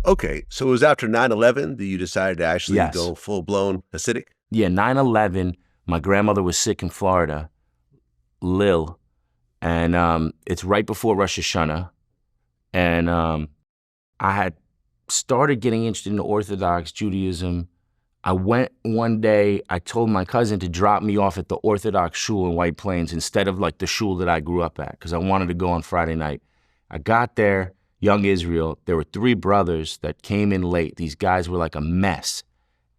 Okay, so it was after 9/11 that you decided to actually Yes. go full-blown Hasidic? Yeah, 9/11, my grandmother was sick in Florida, Lil, and it's right before Rosh Hashanah, and I had started getting interested in Orthodox Judaism. I went one day, I told my cousin to drop me off at the Orthodox shul in White Plains instead of like the shul that I grew up at, because I wanted to go on Friday night. I got there, young Israel, there were 3 brothers that came in late. These guys were like a mess.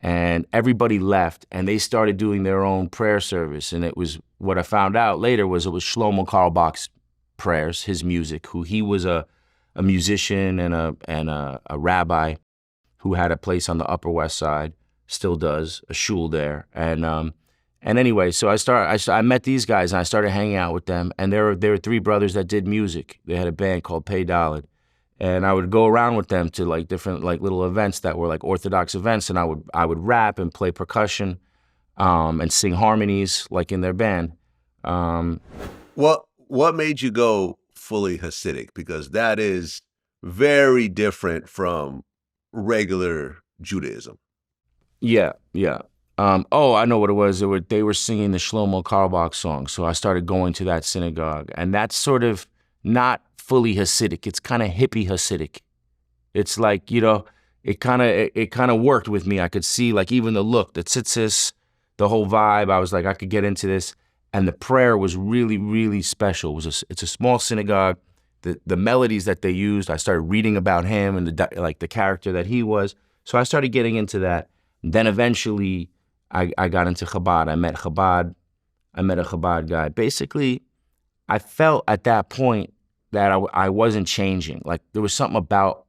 And everybody left, and they started doing their own prayer service. And it was, what I found out later was it was Shlomo Carlebach's prayers, his music, who he was a musician and a rabbi who had a place on the Upper West Side, still does, a shul there. And anyway, so I met these guys, and I started hanging out with them. And there were 3 brothers that did music. They had a band called Pei Dalet. And I would go around with them to like different like little events that were like Orthodox events, and I would rap and play percussion, and sing harmonies like in their band. What made you go fully Hasidic? Because that is very different from regular Judaism. Yeah. Oh, I know what it was. They were singing the Shlomo Carlebach song, so I started going to that synagogue, and that's sort of not fully Hasidic. It's kind of hippie Hasidic. It's like, it kind of worked with me. I could see like even the look, the tzitzis, the whole vibe. I was like, I could get into this. And the prayer was really, really special. It's a small synagogue. The melodies that they used, I started reading about him and the character that he was. So I started getting into that. Then eventually I got into Chabad. I met a Chabad guy. Basically, I felt at that point that I wasn't changing. Like there was something about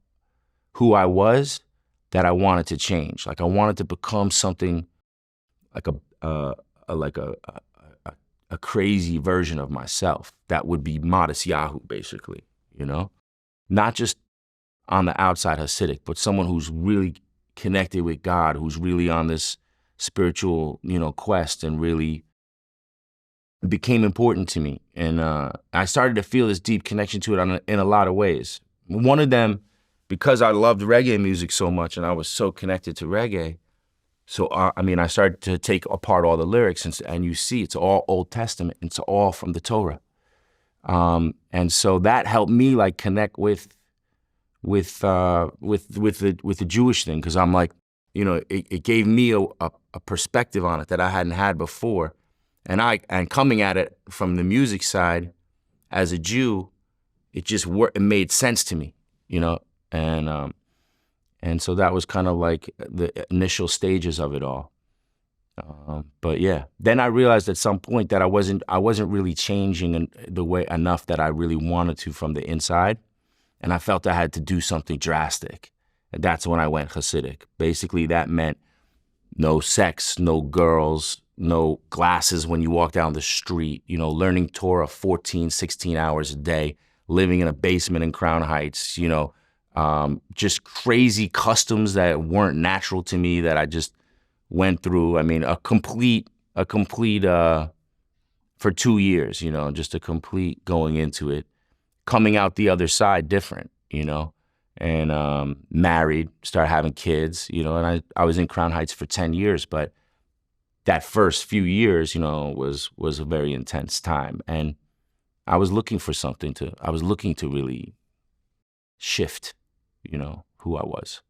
who I was that I wanted to change. Like I wanted to become something like a crazy version of myself that would be Matisyahu, basically, Not just on the outside Hasidic, but someone who's really connected with God, who's really on this spiritual, quest, and really became important to me. And I started to feel this deep connection to it in a lot of ways. One of them, because I loved reggae music so much and I was so connected to reggae, so I started to take apart all the lyrics, and you see it's all Old Testament. It's all from the Torah. And so that helped me like connect with the Jewish thing, because I'm like, it gave me a perspective on it that I hadn't had before. And coming at it from the music side as a Jew, it made sense to me, and so that was kind of like the initial stages of it all. But yeah, then I realized at some point that I wasn't really changing the way enough that I really wanted to from the inside, and I felt I had to do something drastic, and that's when I went Hasidic. Basically, that meant no sex, no girls, no glasses when you walk down the street, learning Torah 14, 16 hours a day, living in a basement in Crown Heights, just crazy customs that weren't natural to me that I just went through. I mean, a complete for 2 years, just a complete going into it, coming out the other side different, and married, started having kids, and I was in Crown Heights for 10 years, but that first few years, was a very intense time. And I was looking to really shift, who I was.